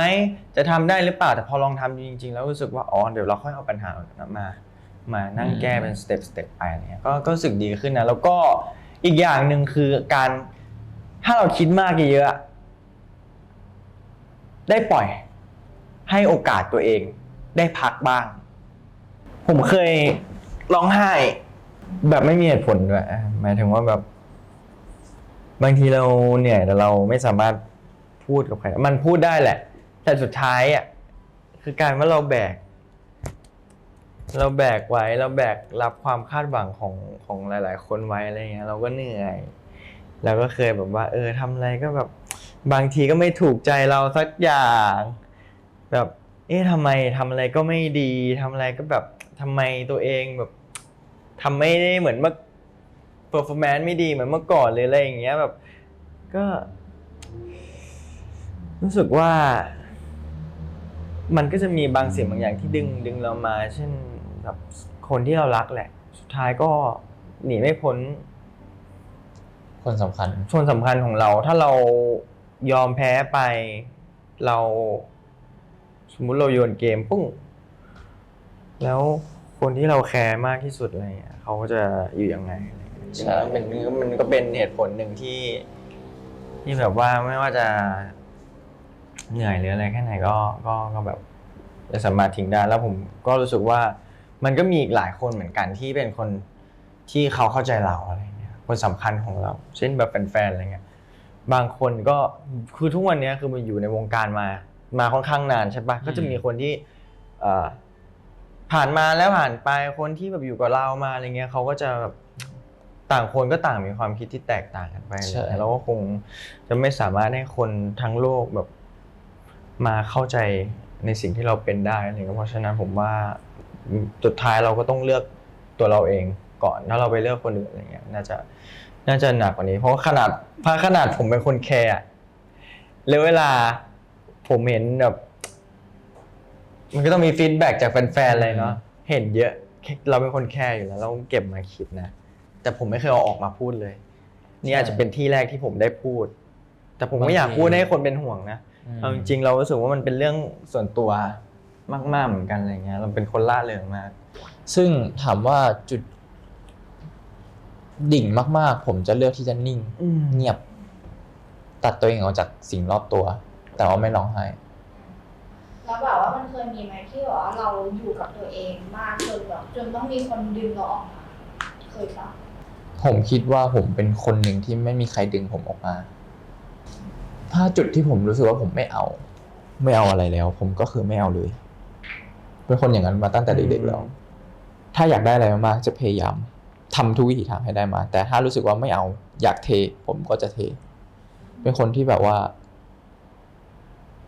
จะทำได้หรือเปล่าแต่พอลองทำจริงๆแล้วรู้สึกว่าเดี๋ยวเราค่อยเอาปัญหามานั่งแก้เป็นสเต็ปไปอะไรเงี้ยก็รู้สึกดีขึ้นนะแล้วก็อีกอย่างหนึ่งคือการถ้าเราคิดมากเยอะได้ปล่อยให้โอกาสตัวเองได้พักบ้างผมเคยร้องไห้แบบไม่มีเหตุผลด้วยหมายถึงว่าแบบบางทีเราเหนื่อยแต่เราไม่สามารถพูดกับใครมันพูดได้แหละแต่สุดท้ายคือการว่าเราแบกไว้เราแบกรับความคาดหวังของหลายๆคนไว้อะไรเงี้ยเราก็เหนื่อยแล้วก็เคยแบบว่าทำอะไรก็แบบบางทีก็ไม่ถูกใจเราสักอย่างแบบทำไมทำอะไรก็ไม่ดีทำอะไรก็แบบทำไมตัวเองแบบทำไม่ได้เหมือนเมื่อ performance ไม่ดีเหมือนเมื่อก่อนเลยอะไรอย่างเงี้ยแบบก็รู้สึกว่ามันก็จะมีบางสิ่งบางอย่างที่ดึงเรามาเช่นแบบคนที่เรารักแหละสุดท้ายก็หนีไม่พ้นคนสำคัญของเราถ้าเรายอมแพ้ไปเราสมมุติเราโยนเกมปุ้งแล้วคนที่เราแคร์มากที่สุดอะไรเขาก็จะอยู่ยังไงใช่มันก็เป็นเหตุผลหนึ่งที่แบบว่าไม่ว่าจะเหนื่อยหรืออะไรแค่ไหนก็แบบจะสามารถทิ้งได้แล้วผมก็รู้สึกว่ามันก็มีอีกหลายคนเหมือนกันที่เป็นคนที่เขาเข้าใจเราอะไรเงี้ยคนสำคัญของเราเช่นแบบแฟนๆอะไรเงี้ยบางคนก็คือทุกวันนี้คือมันอยู่ในวงการมาค่อนข้างนานใช่ปะก็จะมีคนที่ผ่านมาแล้วผ่านไปคนที่แบบอยู่กับเรามาอะไรเงี้ยเขาก็จะแบบต่างคนก็ต่างมีความคิดที่แตกต่างกันไปแล้วก็คงจะไม่สามารถให้คนทั้งโลกแบบมาเข้าใจในสิ่งที่เราเป็นได้อะไรเงี้ยเพราะฉะนั้นผมว่าสุดท้ายเราก็ต้องเลือกตัวเราเองก่อนถ้าเราไปเลือกคนอื่นอะไรเงี้ยน่าจะหนักกว่านี้เพราะขนาดผมเป็นคนแคร์แล้วเวลาผมเห็นแบบมันก็ต้องมีฟีดแบ็กจากแฟนๆอะไรเนาะเห็นเยอะเราเป็นคนแคร์อยู่แล้วเราเก็บมาคิดนะแต่ผมไม่เคยเอาออกมาพูดเลยนี่อาจจะเป็นที่แรกที่ผมได้พูดแต่ผมไม่อยากพูดให้คนเป็นห่วงนะเอาจริงๆเรารู้สึกว่ามันเป็นเรื่องส่วนตัวมากๆเหมือนกันอะไรเงี้ยเราเป็นคนล่าเริงมากซึ่งถามว่าจุดดิ่งมากๆผมจะเลือกที่จะนิ่งเงียบตัดตัวเองออกจากสิ่งรอบตัวแต่ว่าไม่ร้องไห้แล้วแบบว่ามันเคยมีไหมที่แบบว่าเราอยู่กับตัวเองมากจนต้องมีคนดึงเราออกมาเคยปะผมคิดว่าผมเป็นคนหนึ่งที่ไม่มีใครดึงผมออกมาถ้าจุดที่ผมรู้สึกว่าผมไม่เอาอะไรแล้วผมก็คือไม่เอาเลยเป็นคนอย่างนั้นมาตั้งแต่เด็กๆแล้วถ้าอยากได้อะไรมากๆจะพยายามทำทุกวิถีทางให้ได้มาแต่ถ้ารู้สึกว่าไม่เอาอยากเทผมก็จะเทเป็นคนที่แบบว่า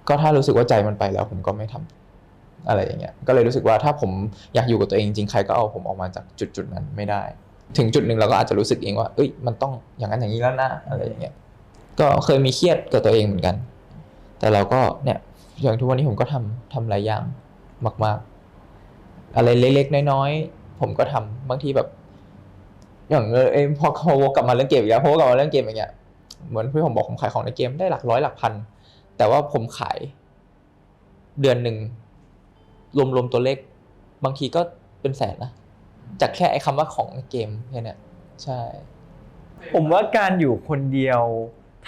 ก็ถ้ารู้สึกว่าใจมันไปแล้วผมก็ไม่ทำอะไรอย่างเงี้ยก็เลยรู้สึกว่าถ้าผมอยากอยู่กับตัวเองจริงใครก็เอาผมออกมาจากจุดนั้นไม่ได้ถึงจุดหนึ่งเราก็อาจจะรู้สึกเองว่ามันต้องอย่างนั้นอย่างนี้แล้วนะอะไรอย่างเงี้ยก็เคยมีเครียดกับตัวเองเหมือนกันแต่เราก็เนี่ยอย่างทุกวันนี้ผมก็ทำหลายอย่างมากๆอะไรเล็กๆน้อยๆผมก็ทำบางทีแบบอย่างพอเขาวกกลับมาเรื่องเกมอีกแล้วเพราะว่ากลับมาเรื่องเกมอย่างเงี้ยเหมือนที่ผมบอกผมขายของในเกมได้หลักร้อยหลักพันแต่ว่าผมขายเดือนหนึ่งรวมตัวเลขบางทีก็เป็นแสนนะจากแค่ไอ้คำว่าของในเกมแค่นี้ใช่ผมว่าการอยู่คนเดียว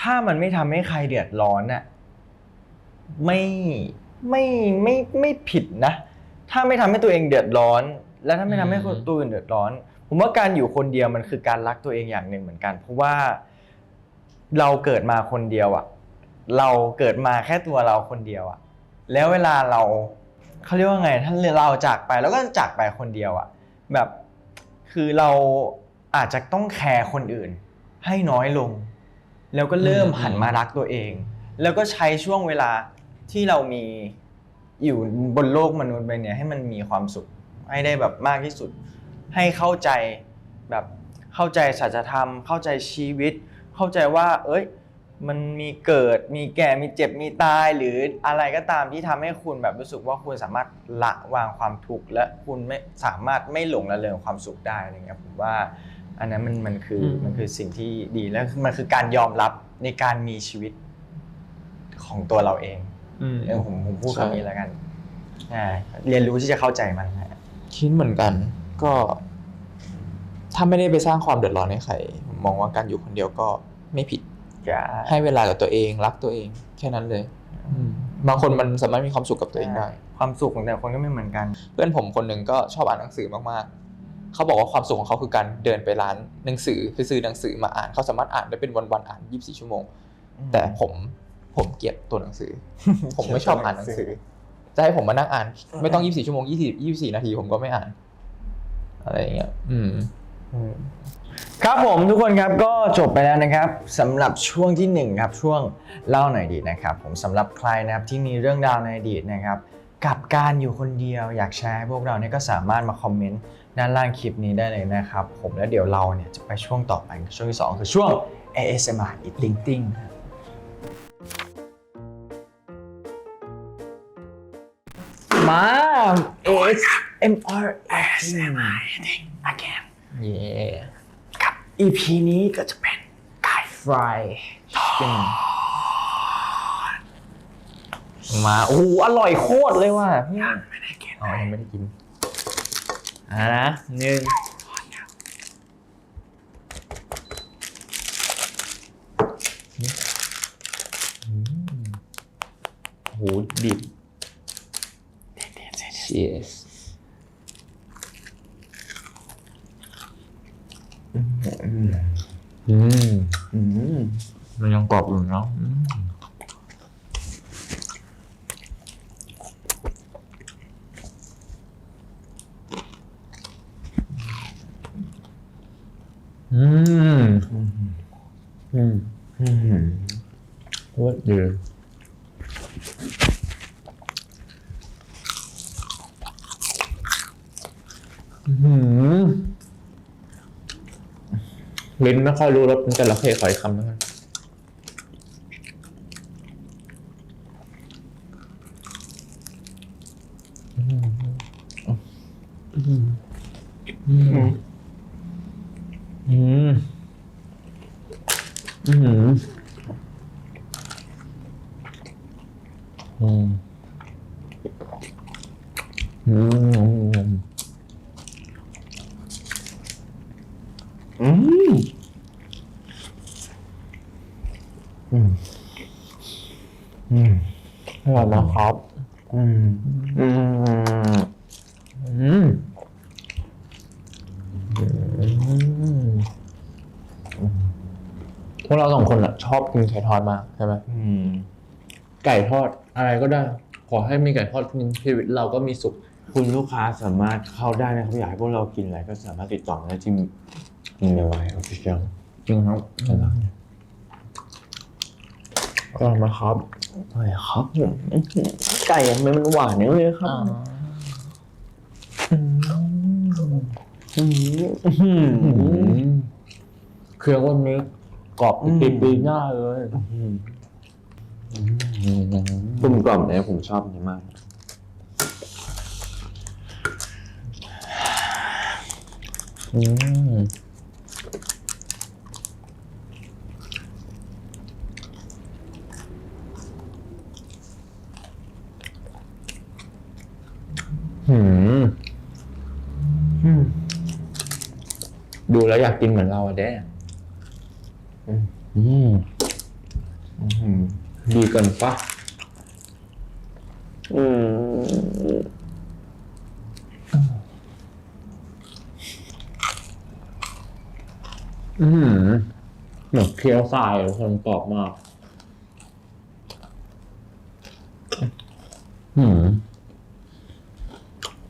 ถ้ามันไม่ทำให้ใครเดือดร้อนน่ะไม่ผิดนะถ้าไม่ทำให้ตัวเองเดือดร้อนและถ้าไม่ทำให้คนอื่นเดือดร้อนผมว่าการอยู่คนเดียวมันคือการรักตัวเองอย่างหนึ่งเหมือนกันเพราะว่าเราเกิดมาคนเดียวอ่ะ เราเกิดมาแค่ตัวเราคนเดียวอะแล้วเวลาเราเขาเรียกว่าไงถ้าเราจากไปแล้วก็จากไปคนเดียวอะแบบคือเราอาจจะต้องแคร์คนอื่นให้น้อยลง แล้วก็เริ่มหันมารักตัวเอง แล้วก็ใช้ช่วงเวลาที่เรามีอยู่บนโลกมนุษย์ใบนี้ให้มันมีความสุขให้ได้แบบมากที่สุด ให้เข้าใจแบบเข้าใจสัจธรรมเข้าใจชีวิต เข้าใจว่ามันมีเกิดมีแก่มีเจ็บมีตายหรืออะไรก็ตามที่ทำให้คุณแบบรู้สึกว่าคุณสามารถละวางความทุกข์และคุณไม่สามารถไม่หลงระเริงความสุขได้อะไรเงี้ยผมว่าอันนั้นมันคือสิ่งที่ดีและมันคือการยอมรับในการมีชีวิตของตัวเราเองผมพูดคำนี้แล้วกันเรียนรู้ที่จะเข้าใจมันคิดเหมือนกันก็ถ้าไม่ได้ไปสร้างความเดือดร้อนให้ใครผมมองว่าการอยู่คนเดียวก็ไม่ผิดให้เวลากับตัวเองรักตัวเองแค่นั้นเลยบางคนมันสามารถมีความสุขกับตัวเองได้ความสุขของแต่ละคนก็ไม่เหมือนกันเพื่อนผมคนหนึ่งก็ชอบอ่านหนังสือมากๆเขาบอกว่าความสุขของเขาคือการเดินไปร้านหนังสือไปซื้อหนังสือมาอ่านเขาสามารถอ่านได้เป็นวันๆอ่าน24ชั่วโมงแต่ผมเกลียดตัวหนังสือ ผมไม่ชอบอ่านหนังสือจะให้ผมมานั่งอ่านไม่ต้อง24ชั่วโมง24นาทีผมก็ไม่อ่านอะไรอย่างเงี้ยครับผมทุกคนครับก็จบไปแล้วนะครับสำหรับช่วงที่1ครับช่วงเล่าหน่อยดีนะครับผมสำหรับใครนะครับที่มีเรื่องราวในอดีตนะครับกับการอยู่คนเดียวอยากแชร์ให้พวกเราเนี่ยก็สามารถมาคอมเมนต์ด้านล่างคลิปนี้ได้เลยนะครับผมแล้วเดี๋ยวเราเนี่ยจะไปช่วงต่อไปช่วงที่2คือช่วง ASMR Eating มา ASMR Eating again เย่ กับ EP นี้ก็จะเป็นไก่ฟรายมาโอ้โหอร่อยโคตรเลยว่ะยังไม่ได้กินยังไม่ได้กินนะ1โหดิบ Cheers มันยังกรอบอยู่เนาะโคตรดีลิ้นไม่ค่อยรู้รสมันจะละเคขออีกคำนึงอร่อยมากครับพวกเรา2คนชอบกินไก่ทอดมากใช่ไหมไก่ทอดอะไรก็ได้ขอให้มีไก่ทอดกินชีวิตเราก็มีสุขคุณลูกค้าสามารถเข้าได้นะครับอยากให้พวกเรากินอะไรก็สามารถติดต่อได้ที่ในไวน์ออฟฟิเชียล จริงครับก็มาครับใช่ครับไก่ทำไมมันหวานอย่างนี้เลยครับเครื่องวันนี้กรอบปีหน้าเลยกลมกล่อมเนี่ยผมชอบนี่มากดูแล้วอยากกินเหมือนเราอะเด้ดีเกินปะเหมือนเคี้ยวทรายคนกรอบมาก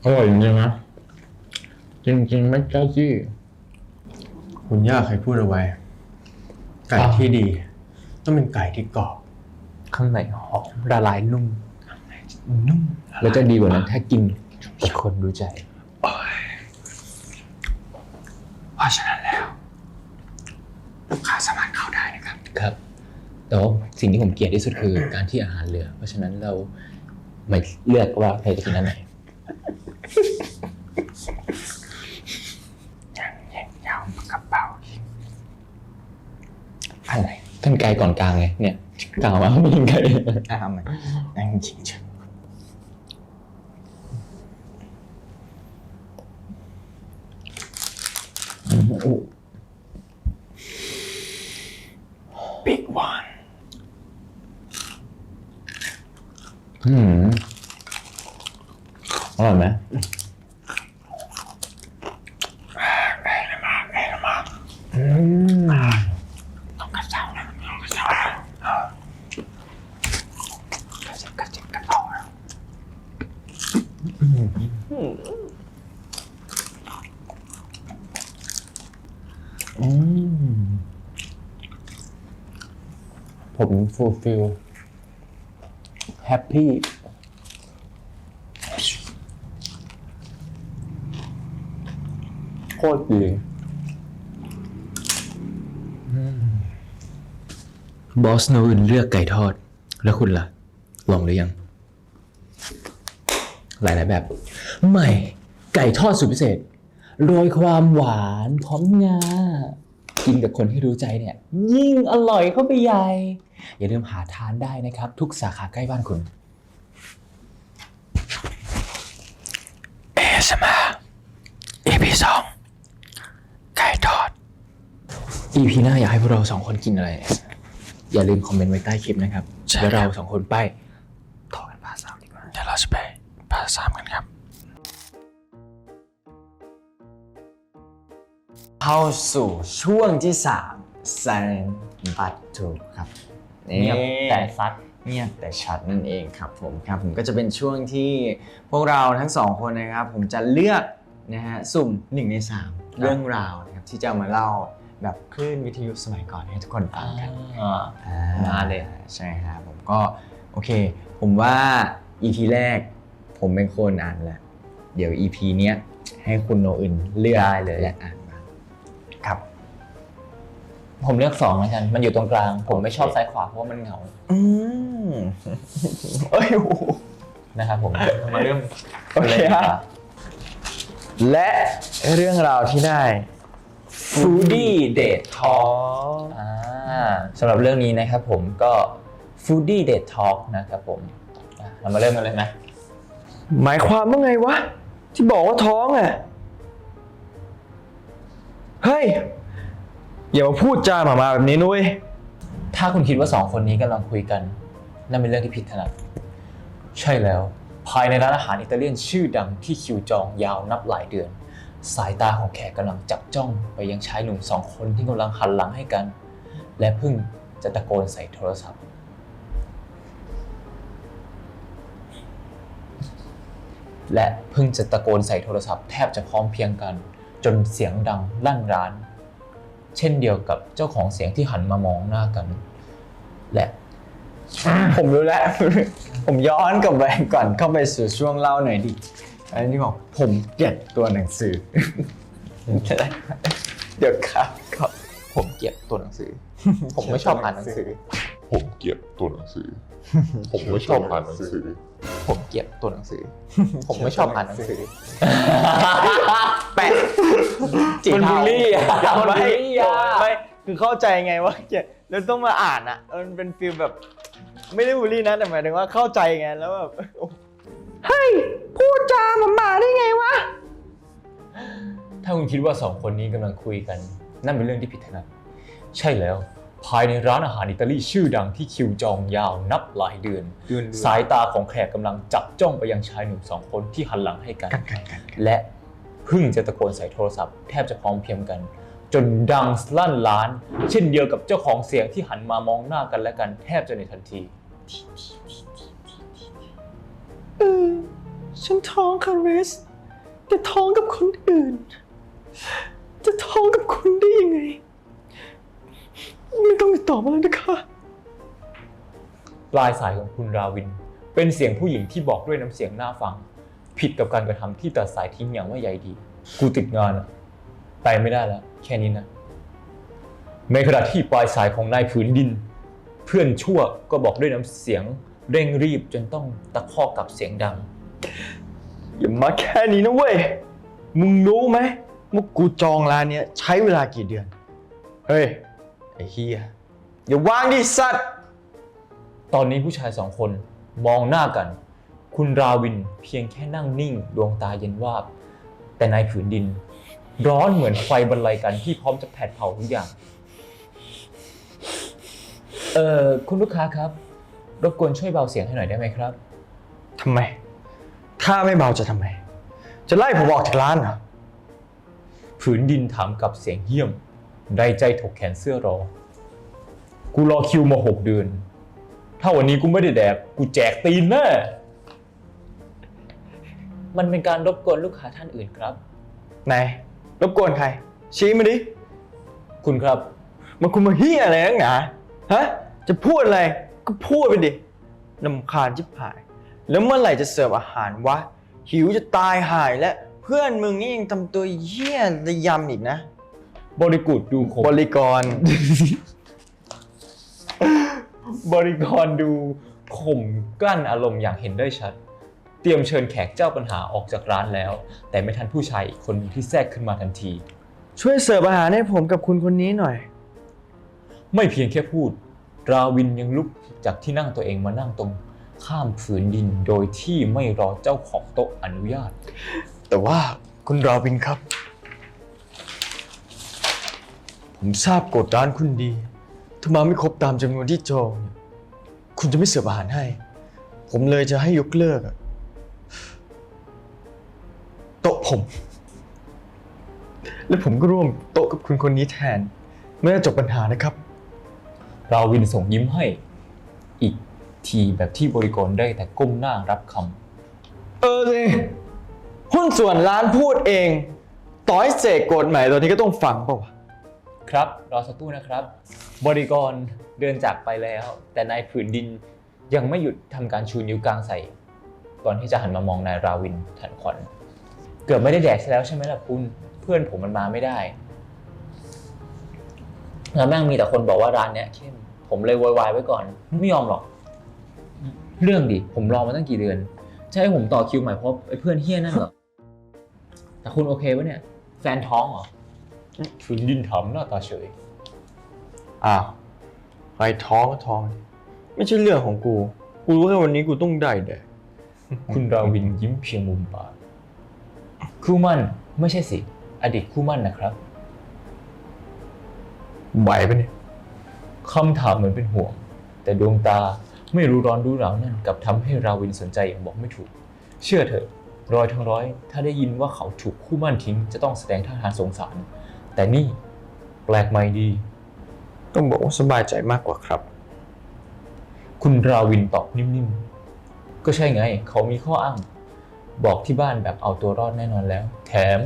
อร่อยจริงๆนะจริงๆไม่เจ้าจี้คุณย่าเคยพูดเอาไว้ ไก่ที่ดี ต้องเป็นไก่ที่กรอบ ข้างในหอมละลายนุ่มแล้วจะดีกว่านั้นถ้ากินกับคนรู้ใจ เพราะฉะนั้นแล้วลูกค้าสามารถเข้าได้นะครับ ครับ แต่ว่าสิ่งที่ผมเกลียดที่สุดคือการที่อาหารเหลือ เพราะฉะนั้นเราไม่เลือกว่าใครจะกินอันไหน ยาวกระเป๋า อะไรท่านไกลก่อนกลางไงเนี่ยกลางมาไม่ยิงไกล ทำไมนั่งจริงจัง Big one อร่อยไหมผมฟูลฟิลแฮปปี้โคตรดีบอสโนอื่นเลือกไก่ทอด แล้วคุณล่ะ ลองหรือยัง หลายๆแบบ ใหม่ ไก่ทอดสูตรพิเศษ โรยความหวานพร้อมงา กินกับคนที่รู้ใจเนี่ย ยิ่งอร่อยเข้าไปใหญ่ อย่าลืมหาทานได้นะครับ ทุกสาขาใกล้บ้านคุณ ASMR EP 2 ไก่ทอด EP หน้าอยากให้พวกเราสองคนกินอะไร อย่าลืมคอมเมนต์ไว้ใต้คลิปนะครับแล้วเราสองคนไปต่อกันพาร์ท 3ดีกว่าเดี๋ยวเราจะไปพาร์ท 3กันครับ เข้าสู่ช่วงที่3 Silent but True ครับ เงียบแต่ซัด เงียบแต่ชัดนั่นเองครับผมก็จะเป็นช่วงที่พวกเราทั้งสองคนนะครับผมจะเลือกนะฮะสุ่ม1 ใน 3 เรื่องราวนะครับที่จะมาเล่าแบบคลื่นวิทยุสมัยก่อนให้ทุกคนฟังกัน มาเลย ใช่ครับผมก็โอเค ผมว่า EP แรกผมเป็นคนอ่านแหละเดี๋ยว EP เนี้ยให้คุณโนอื่นเลือก ได้เลย และอ่านมาครับ ผมเลือก2แล้วกัน มันอยู่ตรงกลาง ผมไม่ชอบซ้ายขวาเพราะว่ามันเหงา เอ้ยโอ้โห นะครับผม มาเริ่ม โอเคฮะและเรื่องราวที่ได้ Foodie Date Talk สำหรับเรื่องนี้นะครับผมก็ Foodie Date Talk นะครับผมเรามาเริ่มกันเลยไหม หมายความว่าไงวะ ที่บอกว่าท้องอ่ะ เฮ้ย อย่ามาพูดจาหมาๆแบบนี้นุ้ย ถ้าคุณคิดว่า2คนนี้กำลังคุยกัน นั่นเป็นเรื่องที่ผิดถนัดใช่แล้ว ภายในร้านอาหารอิตาเลียนชื่อดังที่คิวจองยาวนับหลายเดือน สายตาของแขกกำลังจับจ้องไปยังชายหนุ่ม2 คนที่กำลังหันหลังให้กัน และเพิ่งจะตะโกนใส่โทรศัพท์ และเพิ่งจะตะโกนใส่โทรศัพท์แทบจะพร้อมเพรียงกัน จนเสียงดังลั่นร้าน เช่นเดียวกับเจ้าของเสียงที่หันมามองหน้ากัน และ ผมรู้แล้ว ผมย้อนกลับไปก่อนเข้าไปสู่ช่วงเล่าหน่อยดิอันนี้บอกผมเกลียดตัวหนังสือ เดี๋ยวครับ ผมเกลียดตัวหนังสือ ผมไม่ชอบอ่านหนังสือ ผมเกลียดตัวหนังสือ ผมไม่ชอบอ่านหนังสือ ผมเกลียดตัวหนังสือ ผมไม่ชอบอ่านหนังสือ แปะ มันบูลลี่อ่ะ มันบูลลี่ อ่ะ ไม่คือเข้าใจไงว่าเกลียดแล้วต้องมาอ่านอ่ะมันเป็นฟีลแบบไม่ได้บูลลี่นะแต่หมายถึงว่าเข้าใจไงแล้วแบบเฮ้ยพูดจาหมาได้ไงวะ ถ้าคุณคิดว่า2 คนนี้กำลังคุยกัน นั่นเป็นเรื่องที่ผิดถนัดใช่แล้ว ภายในร้านอาหารอิตาลีชื่อดังที่คิวจองยาวนับหลายเดือน สายตาของแขกกำลังจับจ้องไปยังชายหนุ่ม2 คนที่หันหลังให้กัน และเพิ่งจะตะโกนใส่โทรศัพท์แทบจะพร้อมเพรียงกัน จนดังลั่นร้าน เช่นเดียวกับเจ้าของเสียงที่หันมามองหน้ากันและกันแทบจะในทันที ฉันท้องค่ะริส จะท้องกับคนอื่น จะท้องกับคุณได้ยังไง ไม่ต้องติดต่อมาแล้วนะคะ ปลายสายของคุณราวิน เป็นเสียงผู้หญิงที่บอกด้วยน้ำเสียงน่าฟัง ผิดกับการกระทำที่ตัดสายทิ้งอย่างว่าใยดี กูติดงานอะไปไม่ได้แล้ว แค่นี้นะ ในขณะที่ปลายสายของนายผืนดิน เพื่อนชั่วก็บอกด้วยน้ำเสียงเร่งรีบจนต้องตะคอกกับเสียงดัง อย่ามาแค่นี้นะเว้ย มึงรู้ไหมว่ากูจองร้านเนี้ยใช้เวลากี่เดือน เฮ้ย ไอ้เฮียอย่าวางดิสัตว์ ตอนนี้ผู้ชายสองคนมองหน้ากัน คุณราวินเพียงแค่นั่งนิ่งดวงตาเย็นวาบ แต่นายผืนดิน ร้อนเหมือนไฟบรรลัยกันที่พร้อมจะแผดเผาทุกอย่าง คุณลูกค้าครับ รบกวนช่วยเบาเสียงให้หน่อยได้ไหมครับ ทำไม ถ้าไม่เบาจะทำไม จะไล่ผมออกจากร้านเหรอ ผืนดินถามกับเสียงเหี้ยม ได้ใจถกแขนเสื้อรอ กูรอคิวมา6 เดือน ถ้าวันนี้กูไม่ได้แดก กูแจกตีนแน่ มันเป็นการรบกวนลูกค้าท่านอื่นครับ ไหน รบกวนใคร ชี้มาดิ คุณครับ มันคุณมาเฮียอะไรนักหนาฮะ จะพูดอะไร ก็พูดไปดิรำคาญชิบหาย แล้วเมื่อไหร่จะเสิร์ฟอาหารวะ หิวจะตายหายแล้ว เพื่อนมึงนี่ยังทำตัวเหี้ยระยำอีกนะ บริกูดดูขม บริกร บริกรดูข่มกลั้นอารมณ์อย่างเห็นได้ชัด เตรียมเชิญแขกเจ้าปัญหาออกจากร้านแล้ว แต่ไม่ทันผู้ชายอีกคนที่แทรกขึ้นมาทันที ช่วยเสิร์ฟอาหารให้ผมกับคุณคนนี้หน่อย ไม่เพียงแค่พูด ราวินยังลุกจากที่นั่งตัวเองมานั่งตรงข้ามผืนดินโดยที่ไม่รอเจ้าของโต๊ะอนุญาต แต่ว่าคุณราวินครับ ผมทราบกฎร้านคุณดี ถ้ามาไม่ครบตามจำนวนที่จองเนี่ยคุณจะไม่เสิร์ฟอาหารให้ ผมเลยจะให้ยกเลิกอะโต๊ะผม และผมก็ร่วมโต๊ะกับคุณคนนี้แทน เมื่อจบปัญหานะครับ ราวินส่งยิ้มให้อีกทีแบบที่บริกรได้แต่ก้มหน้ารับคำ เลยหุ้นส่วนร้านพูดเอง ต่อให้เสกกฎใหม่ตอนนี้ก็ต้องฟังเปล่าวะ ครับรอสักครู่นะครับ บริกรเดินจากไปแล้ว แต่นายผืนดินยังไม่หยุดทำการชูนิ้วกลางใส่ก่อนที่จะหันมามองนายราวินทันควันเกือบไม่ได้แดกซะแล้วใช่ไหมล่ะคุณเพื่อนผมมันมาไม่ได้แล้วแม่งมีแต่คนบอกว่าร้านเนี้ยเข้มผมเลยโวยวายไว้ก่อนไม่ยอมหรอกเรื่องดิผมรอมาตั้งกี่เดือนจะให้ผมต่อคิวใหม่เพราะไอ้เพื่อนเฮี้ยนั่นเหรอแต่คุณโอเคปะเนี่ยแฟนท้องเหรอผืนดินถามหน้าตาเฉย อ้าวใครท้องก็ท้อง ไม่ใช่เรื่องของกู กูรู้แค่วันนี้กูต้องได้แดก คุณราวินยิ้มเพียงมุมปากคู่มั่นไม่ใช่สิอดีตคู่มั่นนะครับ ไหวปะเนี่ย คำถามเหมือนเป็นห่วง แต่ดวงตาไม่รู้ร้อนรู้หนาวนั่นกลับทำให้ราวินสนใจอย่างบอกไม่ถูก เชื่อเถอะร้อยทั้งร้อยถ้าได้ยินว่าเขาถูกคู่มั่นทิ้งจะต้องแสดงท่าทางสงสาร แต่นี่แปลกใหม่ดี ต้องบอกว่าสบายใจมากกว่าครับ คุณราวินตอบนิ่มๆก็ใช่ไงเขามีข้ออ้างบอกที่บ้านแบบเอาตัวรอดแน่นอนแล้ว แถม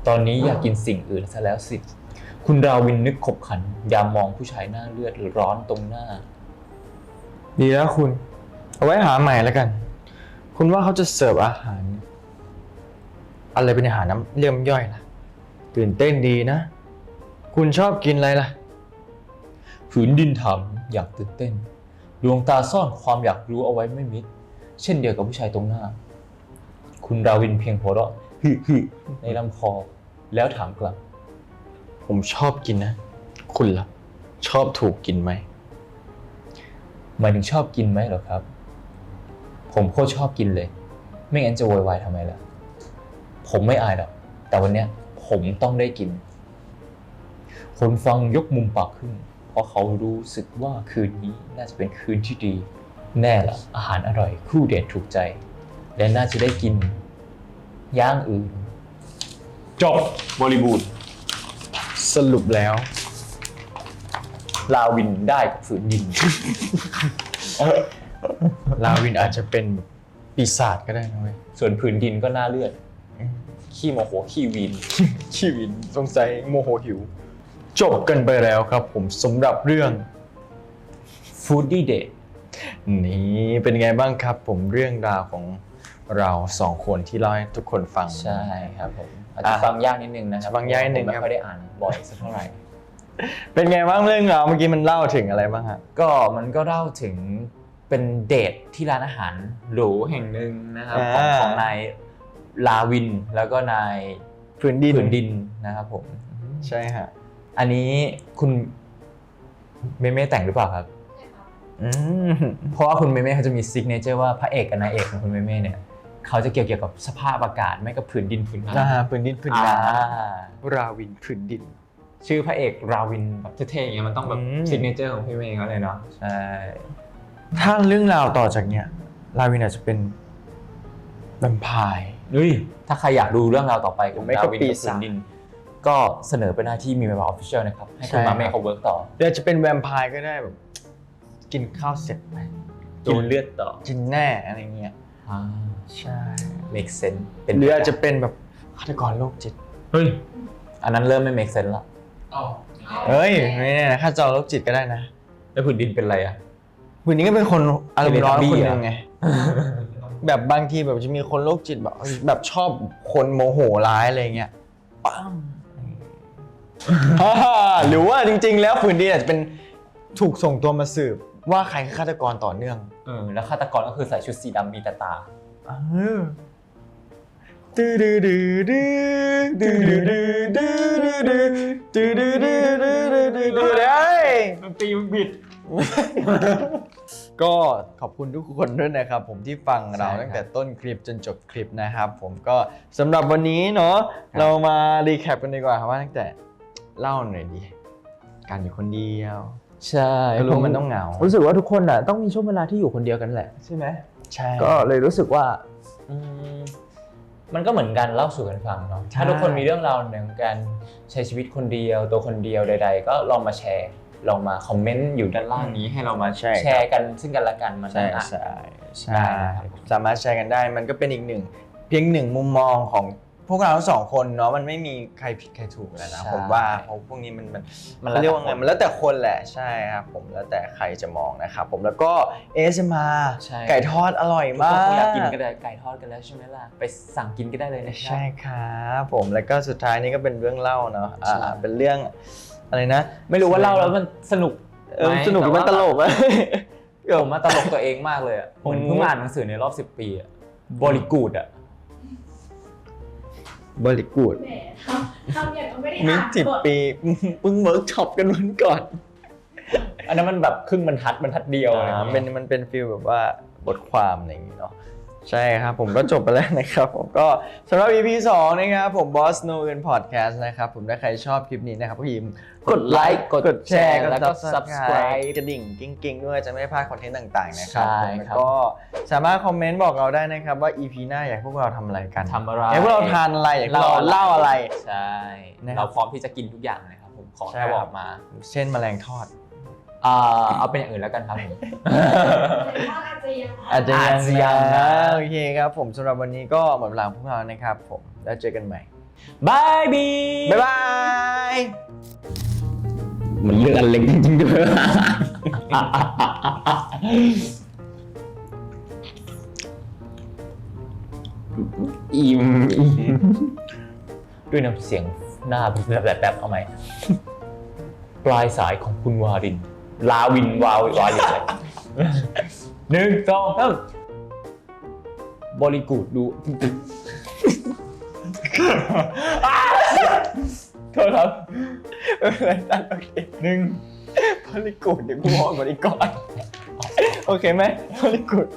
ตอนนี้อยากกินสิ่งอื่นซะแล้วสิคุณราวินนึกขบขันยามมองผู้ชายหน้าเลือดหรือร้อนตรงหน้า ดีแล้วคุณ เอาไว้หาใหม่แล้วกัน คุณว่าเขาจะเสิร์ฟอาหาร อะไรเป็นอาหารน้ำเลี่ยมย่อยล่ะ ตื่นเต้นดีนะ คุณชอบกินอะไรล่ะ ผืนดินถามอยากตื่นเต้นดวงตาซ่อนความอยากรู้เอาไว้ไม่มิดเช่นเดียวกับผู้ชายตรงหน้า คุณราวินเพียงหัวเราะฮึในลำคอแล้วถามกลับ ผมชอบกินนะ คุณล่ะ ชอบถูกกินไหม หมายถึงชอบกินไหมเหรอครับ ผมโคตรชอบกินเลย ไม่งั้นจะโวยวายทำไมล่ะ ผมไม่อายหรอกแต่วันเนี้ยผมต้องได้กิน คนฟังยกมุมปากขึ้น เพราะเขารู้สึกว่าคืนนี้น่าจะเป็นคืนที่ดี แน่ละอาหารอร่อยคู่เดทถูกใจ และน่าจะได้กินย่างอื่น จบบริบูรณ์ สรุปแล้ว ลาวินได้กับฝืนดิน ลาวินอาจจะเป็น ปีศาจก็ได้นะเว้ย ส่วนผืนดินก็น่าเลือด ขี้โมโหขี้วีน ชีวิตสงสัยโมโหหิว จบกันไปแล้วครับผมสำหรับเรื่อง Foodie Date นี้เป็นไงบ้างครับผมเรื่องราวของเราสองคนที่เล่าให้ทุกคนฟัง ใช่ครับผมอาจจะฟังยากนิดนึงนะครับ ฟังยากนิดนึง ผม ครับ ไม่ค่อยได้อ่านบ่อยสักเท่าไหร่ เป็นไงบ้างเรื่องราวเมื่อกี้มันเล่าถึงอะไรบ้างฮะ ก็มันก็เล่าถึงเป็นเดทที่ร้านอาหารหรูแห่งหนึ่งนะครับของนายลาวินแล้วก็นาย พื้นดิน ผืนดินนะครับผม ใช่ฮะ อันนี้คุณเมเม่แต่งหรือเปล่าครับ ใช่ครับ อืม เพราะว่าคุณเมเม่เขาจะมีซิกเนเจอร์ว่าพระเอกกับนายเอกของคุณเมเม่เนี่ยเขาจะเกี่ยวกับสภาพอากาศไม่กับผืนดินผืนน้ำ พื้นดินพื้น อ่า น้ำราวินพื้นดิน ชื่อพระเอกราวินแบบเท่ๆอย่างเงี้ยมันต้องแบบ อืม ซิกเนเจอร์ของพี่เมย์เขาเลยเนาะใช่ ถ้าเรื่องราวต่อจากเนี้ยราวินอาจจะเป็นแวมไพร์ ถ้าใครอยากดูเรื่องราวต่อไปของ ไม่ก็ ราวิน ปี กับ ศา ผื จ นดิน ก็เสนอเป็นหน้าที่มีเมลออฟฟิเชียลนะครับให้คุณ ใช่ มาเม ครั ย์ บ เขาเวิร์กต่อ เดี๋ยวจะเป็นแวมไพร์ก็ได้แบบ กินข้าวเสร็จไป กินเลือดต่อ กินแน่อะไรเงี้ย ใช่ make sense เป็น หรืออาจจะเป็นแบบฆาตกรโรคจิต เฮ้ยอันนั้นเริ่มไม่ make sense ละ เฮ้ยไม่แน่นะฆาตกรโรคจิตก็ได้นะ แล้วผืนดินเป็นอะไรอ่ะ คุณนี้ก็เป็นคนอารมณ์ร้อน เป็น คน Barbie หนึ่งไง แบบบางทีแบบจะมีคนโรคจิตแบบชอบคนโมโหร้ายอะไรเงี้ยปัง หรือว่าจริงๆ แล้วฝืนดีอาจจะเป็นถูกส่งตัวมาสืบว่าใครคือฆาตกรต่อเนื่อง แล้วฆาตกรก็คือใส่ชุดสีดำมีแต่ตา ตื้อดื้อดื้อดื้อดื้อดื้อดื้อดื้อดื้อดื้อดื้อดื้อดื้อดื้อดื้อดื้อเฮ้ย ดนตรีมันบิด ก็ขอบคุณทุกคนด้วยนะครับผมที่ฟังเรา ใช่ครับ ตั้งแต่ต้นคลิปจนจบคลิปนะครับผมก็สำหรับวันนี้เนาะ ครับ เรามารีแคปกันดีกว่าครับว่าตั้งแต่เล่าหน่อยดีการอยู่คนเดียว ใช่ ก็รู้มันต้องเหงา รู้สึกว่าทุกคนอ่ะต้องมีช่วงเวลาที่อยู่คนเดียวกันแหละใช่ไหม ใช่ ก็เลยรู้สึกว่ามันก็เหมือนกันเล่าสู่กันฟังเนาะ ใช่ ถ้าทุกคนมีเรื่องราวในการใช้ชีวิตคนเดียวตัวคนเดียวใดๆก็ลองมาแชร์ลองมาคอมเมนต์อยู่ด้านล่างนี้ให้เรามาแชร์กันซึ่งกันและกันมัน ใช่ อ่ะ ใช่ ได้ ใช่ ครับ สามารถแชร์กันได้มันก็เป็นอีกหนึ่งเพียงหนึ่งมุมมองของพวกเราทั้งสองคนเนาะมันไม่มีใครผิดใครถูกแล้วนะ ใช่ ผมว่าเพราะพวกนี้มัน มัน เขาเรียกว่าไง แล้วแต่คน มันแล้วแต่คนแหละใช่ครับผมแล้วแต่ใครจะมองนะครับผมแล้วก็ ASMR ใช่ ไก่ทอดอร่อย ทุก มา คน ก คงอยากกินก็ได้ไก่ทอดกันแล้วใช่ไหมล่ะไปสั่งกินก็ได้เลยนะครับ ใช่ครับผมแล้วก็สุดท้ายนี้ก็เป็นเรื่องเล่าเนาะ ใช่ เป็นเรื่องอะไรนะ ไม่รู้ว่าเล่าแล้วมันสนุก สนุกหรือมันตลกอะ ผมมาตลกตัวเองมากเลยอ่ะเหมือนเพิ่งอ่านหนังสือในรอบ10 ปีอ่ะบริกูดอ่ะ บริกูด แหมทำอย่างก็ไม่ได้ มิ อ่าน 10 ปี เพิ่งเวิร์กช็อปกันวันก่อน อันนั้นมันแบบครึ่งบรรทัดเดียวอะไรอย่างเงี้ย มันเป็นฟีลแบบว่าบทความอะไรอย่างงี้เนาะใช่ครับผมก็จบไปแล้วนะครับผมก็สำหรับ EP 2 นะครับผม Boss No อื่น Podcast นะครับผมถ้าใครชอบคลิปนี้นะครับก็อย่าลืมกดไลค์กดแชร์แล้วก็ Subscribe กระดิ่งกิ้งๆด้วยจะไม่พลาดคอนเทนต์ต่างๆนะครับ ใช่ ผม ครับ แล้วก็สามารถคอมเมนต์บอกเราได้นะครับว่า EP หน้าอยากให้พวกเราทำอะไรกัน ทำอะไร อยากให้พวกเราทานอะไรอยากให้พวกเราเล่าอะไร ใช่ นะครับ เราพร้อมที่จะกินทุกอย่างนะครับผมขอ ใช่ แค่ ครับ บอกมา เช่นแมลงทอด เอาเป็นอย่างอื่นแล้วกันครับผม อาจจะยัง อาจจะยัง นะ โอเคครับผมสำหรับวันนี้ก็หมดเวลาของพวกเรานะครับผมแล้วเจอกันใหม่ บายบี บ๊ายบาย มันเลือกอันเล็กจริงๆด้วยอิ่มด้วยน้ำเสียงหน้าแบบเอาไหมปลายสายของคุณวาริน ลาวินวารินเลย1 2 3บริกูดดูโทษครับ ไม่เป็นไรตั้งโอเค 1 บริกูดเดี๋ยวกูมองบริกรโอเคไหมบริกูด